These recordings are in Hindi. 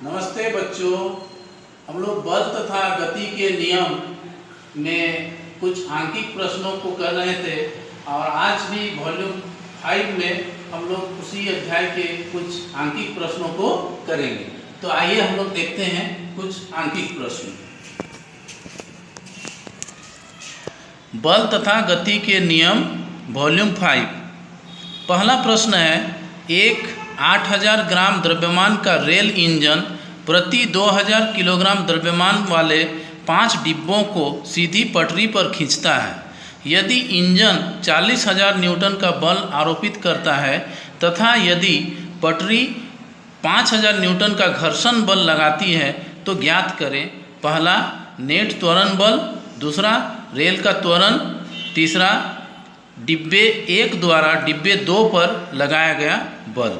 नमस्ते बच्चों, हम लोग बल तथा गति के नियम में कुछ आंकिक प्रश्नों को कर रहे थे और आज भी वॉल्यूम 5 में हम लोग उसी अध्याय के कुछ आंकिक प्रश्नों को करेंगे। तो आइए हम लोग देखते हैं कुछ आंकिक प्रश्न। बल तथा गति के नियम वॉल्यूम 5। पहला प्रश्न है, एक 8000 ग्राम द्रव्यमान का रेल इंजन प्रति 2000 किलोग्राम द्रव्यमान वाले 5 डिब्बों को सीधी पटरी पर खींचता है। यदि इंजन 40,000 न्यूटन का बल आरोपित करता है तथा यदि पटरी 5000 न्यूटन का घर्षण बल लगाती है तो ज्ञात करें। पहला, नेट त्वरण बल, दूसरा रेल का त्वरण, तीसरा डिब्बे 1 द्वारा डिब्बे 2 पर लगाया गया बल।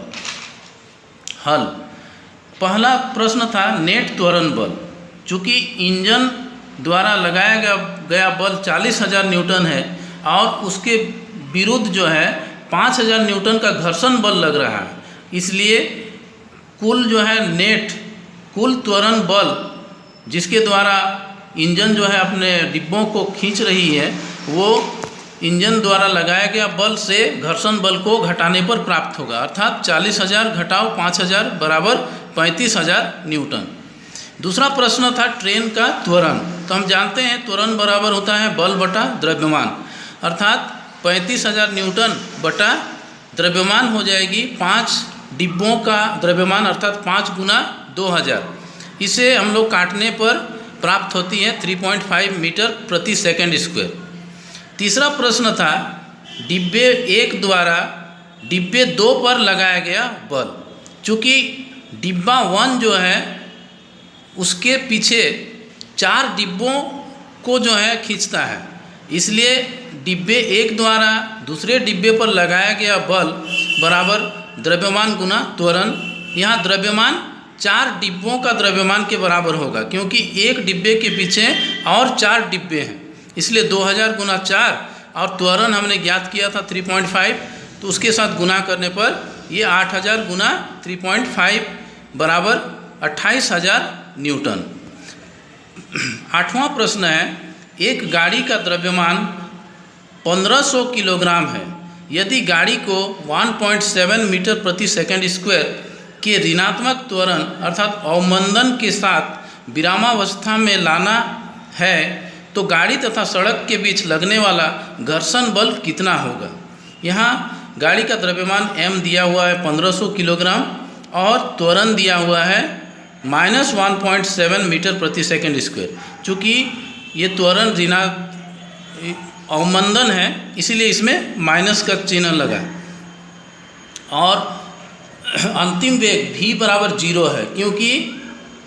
हल। पहला प्रश्न था नेट त्वरण बल। चूँकि इंजन द्वारा लगाया गया बल 40,000 न्यूटन है और उसके विरुद्ध जो है 5000 न्यूटन का घर्षण बल लग रहा है, इसलिए कुल जो है कुल त्वरण बल जिसके द्वारा इंजन जो है अपने डिब्बों को खींच रही है वो इंजन द्वारा लगाया गया बल से घर्षण बल को घटाने पर प्राप्त होगा। अर्थात 40,000 घटाओ 5000 बराबर 35,000 न्यूटन। दूसरा प्रश्न था ट्रेन का त्वरण। तो हम जानते हैं त्वरण बराबर होता है बल बटा द्रव्यमान, अर्थात 35,000 न्यूटन बटा द्रव्यमान हो जाएगी 5 डिब्बों का द्रव्यमान, अर्थात 5 गुना 2000। इसे हम लोग काटने पर प्राप्त होती है 3.5 मीटर प्रति सेकंड स्क्वायर। तीसरा प्रश्न था डिब्बे 1 द्वारा डिब्बे 2 पर लगाया गया बल। चूँकि डिब्बा 1 जो है उसके पीछे 4 डिब्बों को जो है खींचता है, इसलिए डिब्बे 1 द्वारा दूसरे डिब्बे पर लगाया गया बल बराबर द्रव्यमान गुना त्वरण। यहाँ द्रव्यमान 4 डिब्बों का द्रव्यमान के बराबर होगा, क्योंकि एक डिब्बे के पीछे और 4 डिब्बे हैं, इसलिए 2000 गुना 4 और त्वरण हमने ज्ञात किया था 3.5, तो उसके साथ गुना करने पर ये 8000 गुना 3.5 बराबर 28,000 न्यूटन। 8वां प्रश्न है, एक गाड़ी का द्रव्यमान 1500 किलोग्राम है। यदि गाड़ी को 1.7 मीटर प्रति सेकंड स्क्वायर के ऋणात्मक त्वरण अर्थात अवमंदन के साथ विरामावस्था में लाना है तो गाड़ी तथा सड़क के बीच लगने वाला घर्षण बल कितना होगा। यहाँ गाड़ी का द्रव्यमान m दिया हुआ है 1500 किलोग्राम और त्वरण दिया हुआ है -1.7 मीटर प्रति सेकंड स्क्वायर। चूँकि ये त्वरण अवमंदन है इसीलिए इसमें माइनस का चिन्ह लगा और अंतिम वेग v बराबर 0 है, क्योंकि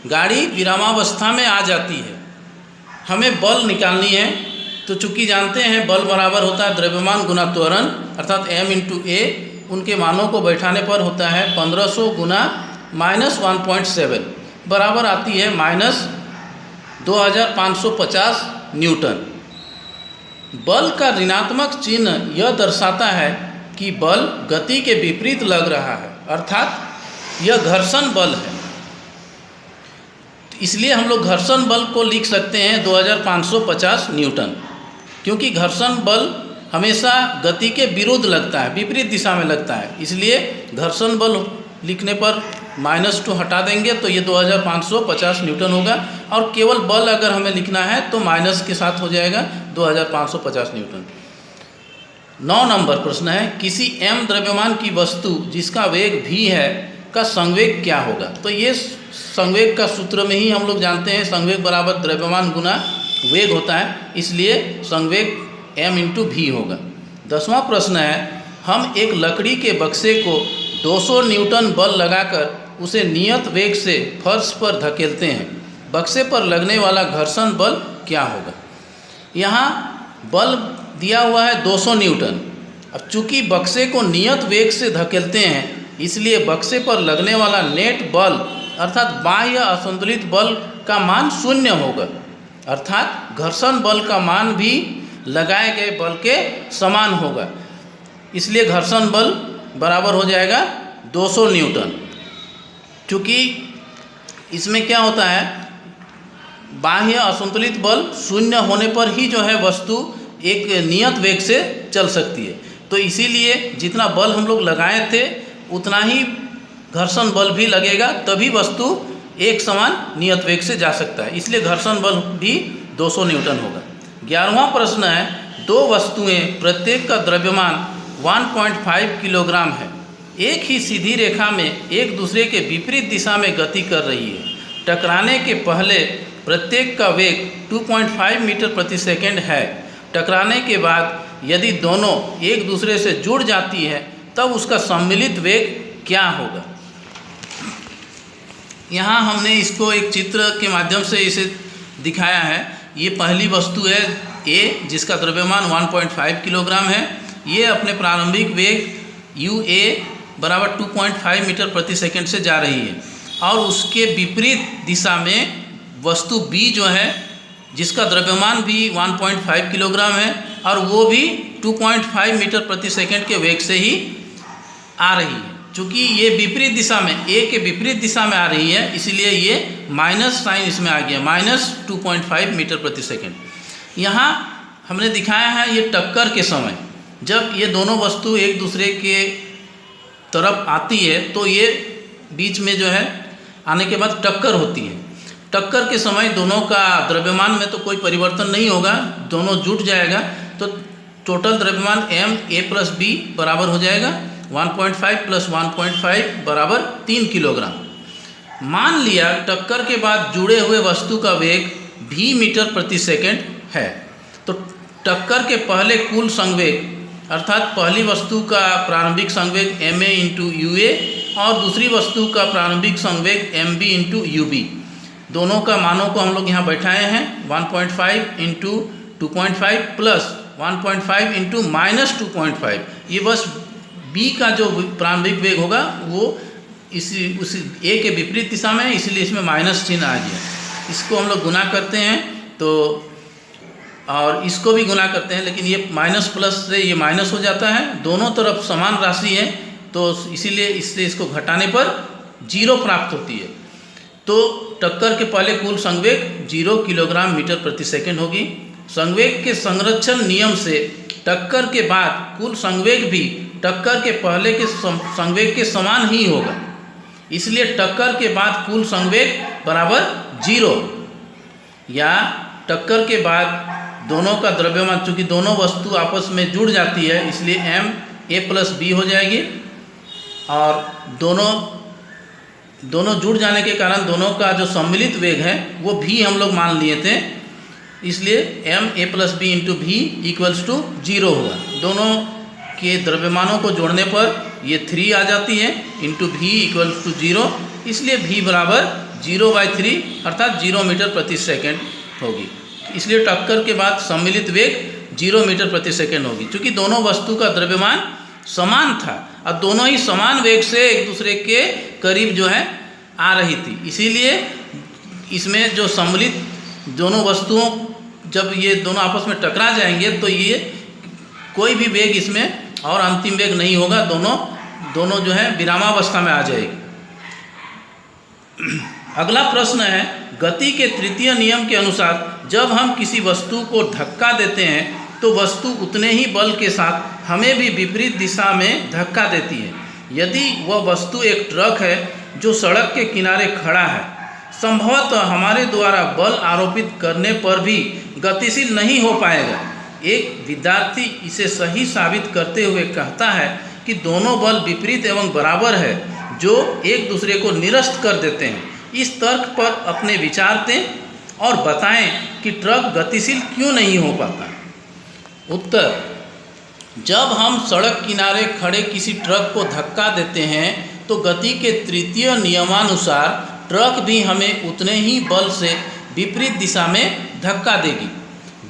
गाड़ी विरामावस्था में आ जाती है। हमें बल निकालनी है, तो चूँकि जानते हैं बल बराबर होता है द्रव्यमान गुना त्वरण अर्थात m × a, उनके मानों को बैठाने पर होता है 1500 गुना -1.7 बराबर आती है -2550 न्यूटन। बल का ऋणात्मक चिन्ह यह दर्शाता है कि बल गति के विपरीत लग रहा है, अर्थात यह घर्षण बल है। इसलिए हम लोग घर्षण बल को लिख सकते हैं 2550 न्यूटन, क्योंकि घर्षण बल हमेशा गति के विरुद्ध लगता है, विपरीत दिशा में लगता है, इसलिए घर्षण बल लिखने पर -2 हटा देंगे तो ये 2550 न्यूटन होगा और केवल बल अगर हमें लिखना है तो माइनस के साथ हो जाएगा 2550 न्यूटन। 9 नंबर प्रश्न है, किसी m द्रव्यमान की वस्तु जिसका वेग v है का संवेग क्या होगा। तो ये संवेग का सूत्र में ही हम लोग जानते हैं संवेग बराबर द्रव्यमान गुना वेग होता है, इसलिए संवेग m × v होगा। 10वां प्रश्न है, हम एक लकड़ी के बक्से को 200 न्यूटन बल लगाकर उसे नियत वेग से फर्श पर धकेलते हैं, बक्से पर लगने वाला घर्षण बल क्या होगा। यहाँ बल दिया हुआ है 200 न्यूटन। अब चूँकि बक्से को नियत वेग से धकेलते हैं इसलिए बक्से पर लगने वाला नेट बल अर्थात बाह्य असंतुलित बल का मान 0 होगा, अर्थात घर्षण बल का मान भी लगाए गए बल के समान होगा, इसलिए घर्षण बल बराबर हो जाएगा 200 न्यूटन। चूँकि इसमें क्या होता है, बाह्य असंतुलित बल शून्य होने पर ही जो है वस्तु एक नियत वेग से चल सकती है। तो इसीलिए जितना बल हम लोग लगाए थे उतना ही घर्षण बल भी लगेगा, तभी वस्तु एक समान नियत वेग से जा सकता है। इसलिए घर्षण बल भी 200 न्यूटन होगा। 11वां प्रश्न है, दो वस्तुएं प्रत्येक का द्रव्यमान 1.5 किलोग्राम है, एक ही सीधी रेखा में एक दूसरे के विपरीत दिशा में गति कर रही है। टकराने के पहले प्रत्येक का वेग 2.5 मीटर प्रति सेकंड है। टकराने के बाद यदि दोनों एक दूसरे से जुड़ जाती है तब उसका सम्मिलित वेग क्या होगा। यहाँ हमने इसको एक चित्र के माध्यम से इसे दिखाया है। ये पहली वस्तु है ए, जिसका द्रव्यमान 1.5 किलोग्राम है। ये अपने प्रारंभिक वेग यू ए बराबर 2.5 मीटर प्रति सेकंड से जा रही है, और उसके विपरीत दिशा में वस्तु बी जो है, जिसका द्रव्यमान भी 1.5 किलोग्राम है और वो भी 2.5 मीटर प्रति सेकंड के वेग से ही आ रही है। चूँकि ये विपरीत दिशा में, ए के विपरीत दिशा में आ रही है, इसलिए ये माइनस साइन इसमें आ गया, -2.5 मीटर प्रति सेकंड। यहाँ हमने दिखाया है ये टक्कर के समय, जब ये दोनों वस्तु एक दूसरे के तरफ आती है तो ये बीच में जो है आने के बाद टक्कर होती है। टक्कर के समय दोनों का द्रव्यमान में तो कोई परिवर्तन नहीं होगा, दोनों जुट जाएगा, तो टोटल द्रव्यमान m a प्लस b बराबर हो जाएगा 1.5 प्लस 1.5 बराबर 3 किलोग्राम। मान लिया टक्कर के बाद जुड़े हुए वस्तु का वेग v मीटर प्रति सेकंड है, तो टक्कर के पहले कुल संवेग अर्थात पहली वस्तु का प्रारंभिक संवेग ma इंटू यू ए और दूसरी वस्तु का प्रारंभिक संवेग mb इंटू यू बी, दोनों का मानों को हम लोग यहाँ बैठाए हैं। 1.5 इंटू 2.5 प्लस 1.5 इंटू -2.5, ये बस b का जो प्रारंभिक वेग होगा वो उसी a के विपरीत दिशा में है, इसलिए इसमें माइनस चिन्ह आ गया। इसको हम लोग गुना करते हैं तो, और इसको भी गुना करते हैं, लेकिन ये माइनस प्लस से ये माइनस हो जाता है, दोनों तरफ समान राशि है, तो इसीलिए इससे इसको घटाने पर 0 प्राप्त होती है। तो टक्कर के पहले कुल संवेग 0 किलोग्राम मीटर प्रति सेकंड होगी। संवेग के संरक्षण नियम से टक्कर के बाद कुल संवेग भी टक्कर के पहले के संवेग के समान ही होगा, इसलिए टक्कर के बाद कुल संवेग बराबर 0, या टक्कर के बाद दोनों का द्रव्यमान, चूँकि दोनों वस्तु आपस में जुड़ जाती है इसलिए m a प्लस b हो जाएगी, और दोनों जुड़ जाने के कारण दोनों का जो सम्मिलित वेग है वो भी हम लोग मान लिए थे, इसलिए m a plus b into भी इक्वल्स टू 0 होगा। दोनों के द्रव्यमानों को जोड़ने पर ये 3 आ जाती है, इंटू भी इक्वल्स टू 0, इसलिए v बराबर 0/3 अर्थात 0 मीटर प्रति सेकंड होगी। इसलिए टक्कर के बाद सम्मिलित वेग 0 मीटर प्रति सेकंड होगी। चूँकि दोनों वस्तु का द्रव्यमान समान था और दोनों ही समान वेग से एक दूसरे के करीब जो है आ रही थी, इसीलिए इसमें जो सम्मिलित दोनों वस्तुओं, जब ये दोनों आपस में टकरा जाएंगे तो ये कोई भी वेग इसमें और अंतिम वेग नहीं होगा, दोनों जो है विरामावस्था में आ जाएगी। अगला प्रश्न है, गति के तृतीय नियम के अनुसार जब हम किसी वस्तु को धक्का देते हैं तो वस्तु उतने ही बल के साथ हमें भी विपरीत दिशा में धक्का देती है। यदि वह वस्तु एक ट्रक है जो सड़क के किनारे खड़ा है, संभवतः हमारे द्वारा बल आरोपित करने पर भी गतिशील नहीं हो पाएगा। एक विद्यार्थी इसे सही साबित करते हुए कहता है कि दोनों बल विपरीत एवं बराबर है जो एक दूसरे को निरस्त कर देते हैं। इस तर्क पर अपने विचार दें और बताएं कि ट्रक गतिशील क्यों नहीं हो पाता। उत्तर, जब हम सड़क किनारे खड़े किसी ट्रक को धक्का देते हैं तो गति के तृतीय नियमानुसार ट्रक भी हमें उतने ही बल से विपरीत दिशा में धक्का देगी।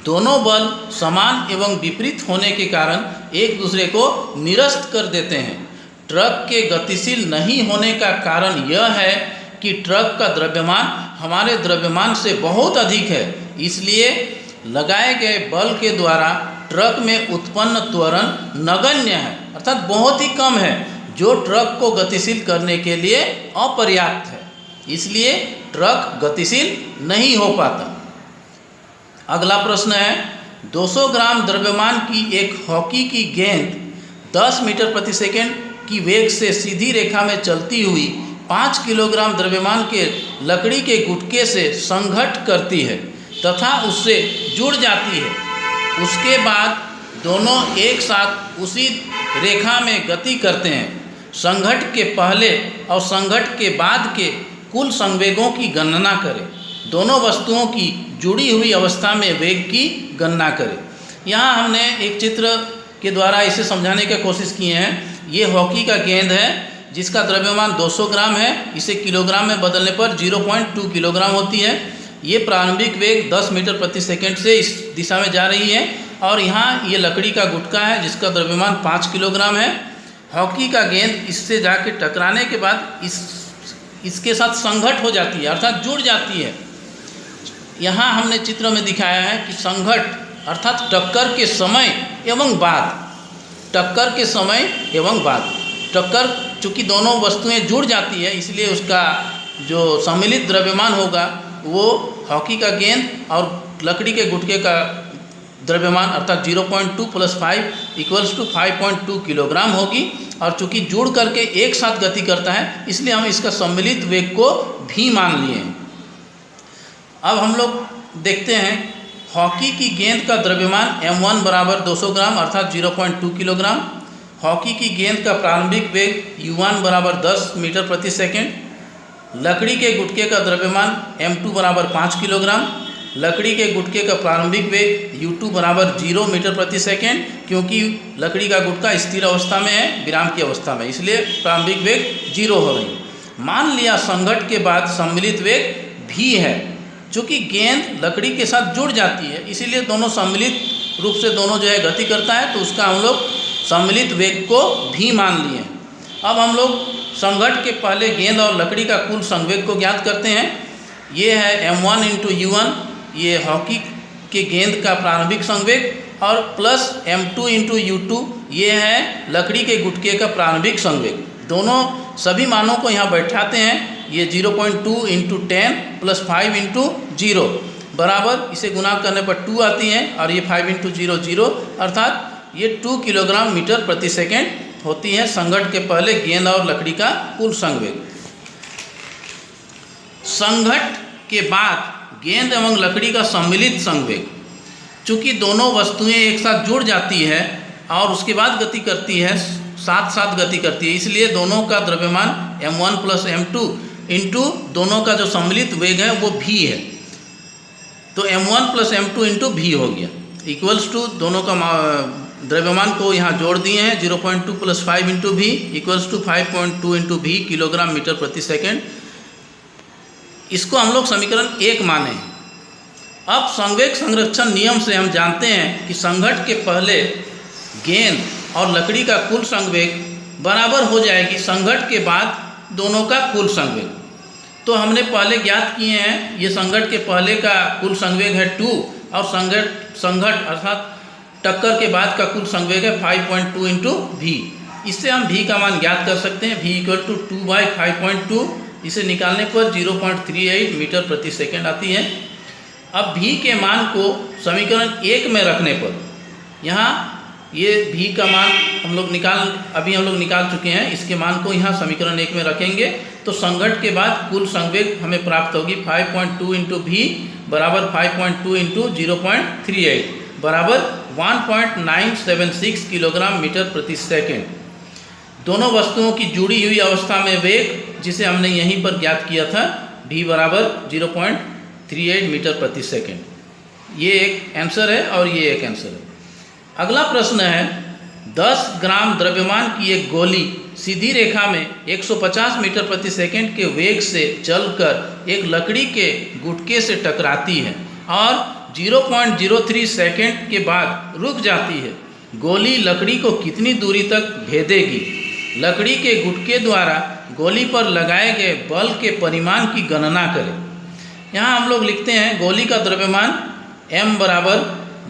दोनों बल समान एवं विपरीत होने के कारण एक दूसरे को निरस्त कर देते हैं। ट्रक के गतिशील नहीं होने का कारण यह है कि ट्रक का द्रव्यमान हमारे द्रव्यमान से बहुत अधिक है, इसलिए लगाए गए बल के द्वारा ट्रक में उत्पन्न त्वरण नगण्य है, अर्थात बहुत ही कम है, जो ट्रक को गतिशील करने के लिए अपर्याप्त है। इसलिए ट्रक गतिशील नहीं हो पाता। अगला प्रश्न है 200 ग्राम द्रव्यमान की एक हॉकी की गेंद 10 मीटर प्रति सेकंड की वेग से सीधी रेखा में चलती हुई 5 किलोग्राम द्रव्यमान के लकड़ी के गुटके से संघट्ट करती है तथा उससे जुड़ जाती है। उसके बाद दोनों एक साथ उसी रेखा में गति करते हैं। संघट्ट के पहले और संघट्ट के बाद के कुल संवेगों की गणना करें। दोनों वस्तुओं की जुड़ी हुई अवस्था में वेग की गणना करें। यहाँ हमने एक चित्र के द्वारा इसे समझाने की कोशिश किए हैं। ये हॉकी का गेंद है जिसका द्रव्यमान 200 ग्राम है। इसे किलोग्राम में बदलने पर 0.2 किलोग्राम होती है। ये प्रारंभिक वेग 10 मीटर प्रति सेकंड से इस दिशा में जा रही है और यहाँ ये लकड़ी का गुटका है जिसका द्रव्यमान 5 किलोग्राम है। हॉकी का गेंद इससे जाके टकराने के बाद इसके साथ संघट्ट हो जाती है अर्थात जुड़ जाती है। यहाँ हमने चित्र में दिखाया है कि संघट्ट अर्थात टक्कर के समय एवं बाद, टक्कर के समय एवं बाद, टक्कर चूँकि दोनों वस्तुएं जुड़ जाती है इसलिए उसका जो सम्मिलित द्रव्यमान होगा वो हॉकी का गेंद और लकड़ी के गुटके का द्रव्यमान अर्थात 0.2 + 5 = 5.2 किलोग्राम होगी। और चूँकि जुड़ करके एक साथ गति करता है इसलिए हम इसका सम्मिलित वेग को भी मान लिए हैं। अब हम लोग देखते हैं हॉकी की गेंद का द्रव्यमान m1 बराबर 200 ग्राम अर्थात 0.2 किलोग्राम। हॉकी की गेंद का प्रारंभिक वेग u1 बराबर 10 मीटर प्रति सेकंड। लकड़ी के गुटके का द्रव्यमान m2 बराबर 5 किलोग्राम। लकड़ी के गुटके का प्रारंभिक वेग u2 बराबर 0 मीटर प्रति सेकंड, क्योंकि लकड़ी का गुटका स्थिर अवस्था में है, विराम की अवस्था में, इसलिए प्रारंभिक वेग 0 हो रही है। मान लिया संघट्ट के बाद सम्मिलित वेग v है। चूँकि गेंद लकड़ी के साथ जुड़ जाती है इसीलिए दोनों सम्मिलित रूप से दोनों जो है गति करता है, तो उसका हम लोग सम्मिलित वेग को भी मान लिए। अब हम लोग संघट्ट के पहले गेंद और लकड़ी का कुल संवेग को ज्ञात करते हैं। ये है m1 × u1, ये हॉकी के गेंद का प्रारंभिक संवेग, और प्लस m2 × u2, ये है लकड़ी के गुटके का प्रारंभिक संवेग। दोनों सभी मानों को यहाँ बैठाते हैं। ये 0.2 × 10 + 5 × 0 बराबर, इसे गुणा करने पर 2 आती है और ये 5 × 0 0 अर्थात ये 2 किलोग्राम मीटर प्रति सेकंड होती है संघट्ट के पहले गेंद और लकड़ी का कुल संवेग। संघट्ट के बाद गेंद एवं लकड़ी का सम्मिलित संवेग, चूँकि दोनों वस्तुएं एक साथ जुड़ जाती है और उसके बाद गति करती है, साथ साथ गति करती है, इसलिए दोनों का द्रव्यमान m1 + m2 इंटू दोनों का जो सम्मिलित वेग है वो v है। तो m1 + m2 × v हो गया, इक्वल्स टू दोनों का द्रव्यमान को यहाँ जोड़ दिए हैं 0.2 + 5 × v = 5.2 × v किलोग्राम मीटर प्रति सेकंड। इसको हम लोग समीकरण 1 माने। अब संवेग संरक्षण नियम से हम जानते हैं कि संघट्ट के पहले गेंद और लकड़ी का कुल संवेग बराबर हो जाएगी संघट्ट के बाद दोनों का कुल संवेग। तो हमने पहले ज्ञात किए हैं, ये संघट्ट के पहले का कुल संवेग है 2 और संघट्ट अर्थात टक्कर के बाद का कुल संवेग है 5.2 × v। इससे हम v का मान ज्ञात कर सकते हैं। v = 2/5.2, इसे निकालने पर 0.38 मीटर प्रति सेकंड आती है। अब v के मान को समीकरण 1 में रखने पर यहाँ ये v का मान हम लोग निकाल चुके हैं। इसके मान को यहाँ समीकरण 1 में रखेंगे तो संघट्ट के बाद कुल संवेग हमें प्राप्त होगी 5.2 × v बराबर 5.2 × 0.38 बराबर 1.976 किलोग्राम मीटर प्रति सेकंड। दोनों वस्तुओं की जुड़ी हुई अवस्था में वेग, जिसे हमने यहीं पर ज्ञात किया था, v बराबर 0.38 मीटर प्रति सेकंड। ये एक आंसर है और ये एक आंसर है। अगला प्रश्न है 10 ग्राम द्रव्यमान की एक गोली सीधी रेखा में 150 मीटर प्रति सेकंड के वेग से चलकर एक लकड़ी के गुटके से टकराती है और 0.03 सेकंड के बाद रुक जाती है। गोली लकड़ी को कितनी दूरी तक भेदेगी? लकड़ी के गुटके द्वारा गोली पर लगाए गए बल के परिमाण की गणना करें। यहाँ हम लोग लिखते हैं गोली का द्रव्यमान m बराबर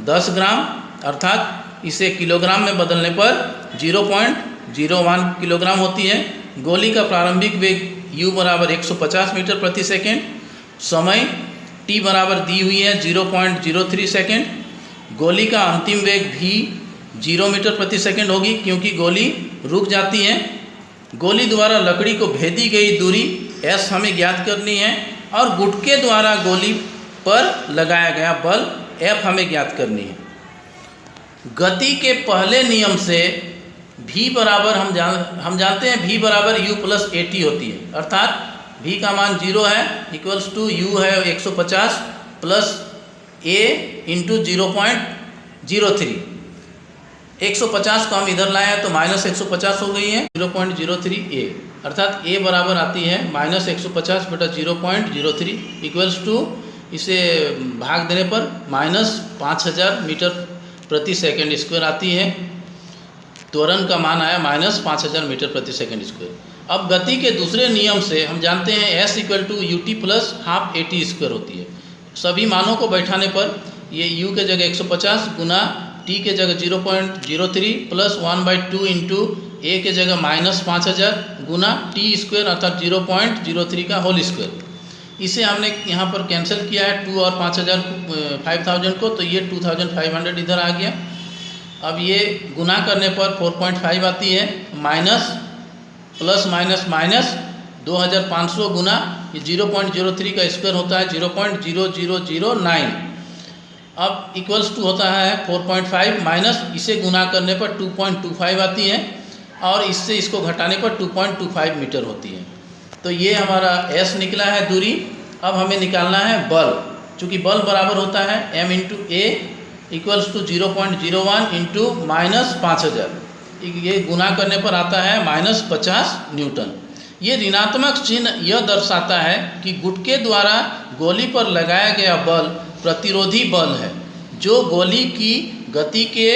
10 ग्राम अर्थात इसे किलोग्राम में बदलने पर 0.01 किलोग्राम होती है। गोली का प्रारंभिक वेग u बराबर 150 मीटर प्रति सेकंड समय t बराबर दी हुई है 0.03 सेकेंड। गोली का अंतिम वेग v 0 मीटर प्रति सेकेंड होगी क्योंकि गोली रुक जाती है। गोली द्वारा लकड़ी को भेदी गई दूरी s हमें ज्ञात करनी है और गुटके द्वारा गोली पर लगाया गया बल F हमें ज्ञात करनी है। गति के पहले नियम से v बराबर हम जानते हैं v बराबर u प्लस at होती है, अर्थात v का मान 0 है इक्वल्स टू u है 150 प्लस a इंटू 0.03। 150 को हम इधर लाए हैं तो माइनस 150 हो गई है 0.03 a, अर्थात a बराबर आती है माइनस 150 बटा 0.03 इक्वल्स टू, इसे भाग देने पर माइनस 5000 मीटर प्रति सेकंड स्क्वायर आती है। त्वरण का मान आया माइनस 5000 मीटर प्रति सेकंड स्क्वायर। अब गति के दूसरे नियम से हम जानते हैं s equal to u t plus half a t square होती है। सभी मानों को बैठाने पर ये u के जगह 150 गुना t के जगह 0.03 प्लस 1/2 इंटू a के जगह माइनस 5000 गुना t स्क्वायर अर्थात 0.03 का होल स्क्वायर। इसे हमने यहाँ पर कैंसिल किया है 2 और 5000 को, तो ये 2500 इधर आ गया। अब ये गुना करने पर 4.5 आती है, माइनस प्लस माइनस माइनस 2500 गुना ये 0.03 का स्क्वायर होता है 0.0009। अब इक्वल्स टू होता है 4.5 माइनस इसे गुना करने पर 2.25 आती है और इससे इसको घटाने पर 2.25 मीटर होती है। तो ये हमारा s निकला है दूरी। अब हमें निकालना है बल, चूँकि बल बराबर होता है m into a equals to 0.01 into minus 5000, ये गुना करने पर आता है माइनस 50 न्यूटन। ये ऋणात्मक चिन्ह यह दर्शाता है कि गुटके द्वारा गोली पर लगाया गया बल प्रतिरोधी बल है जो गोली की गति के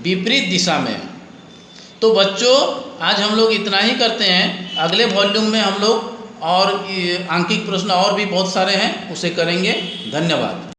विपरीत दिशा में है। तो बच्चों आज हम लोग इतना ही करते हैं। अगले वॉल्यूम में हम लोग और आंकिक प्रश्न और भी बहुत सारे हैं उसे करेंगे। धन्यवाद।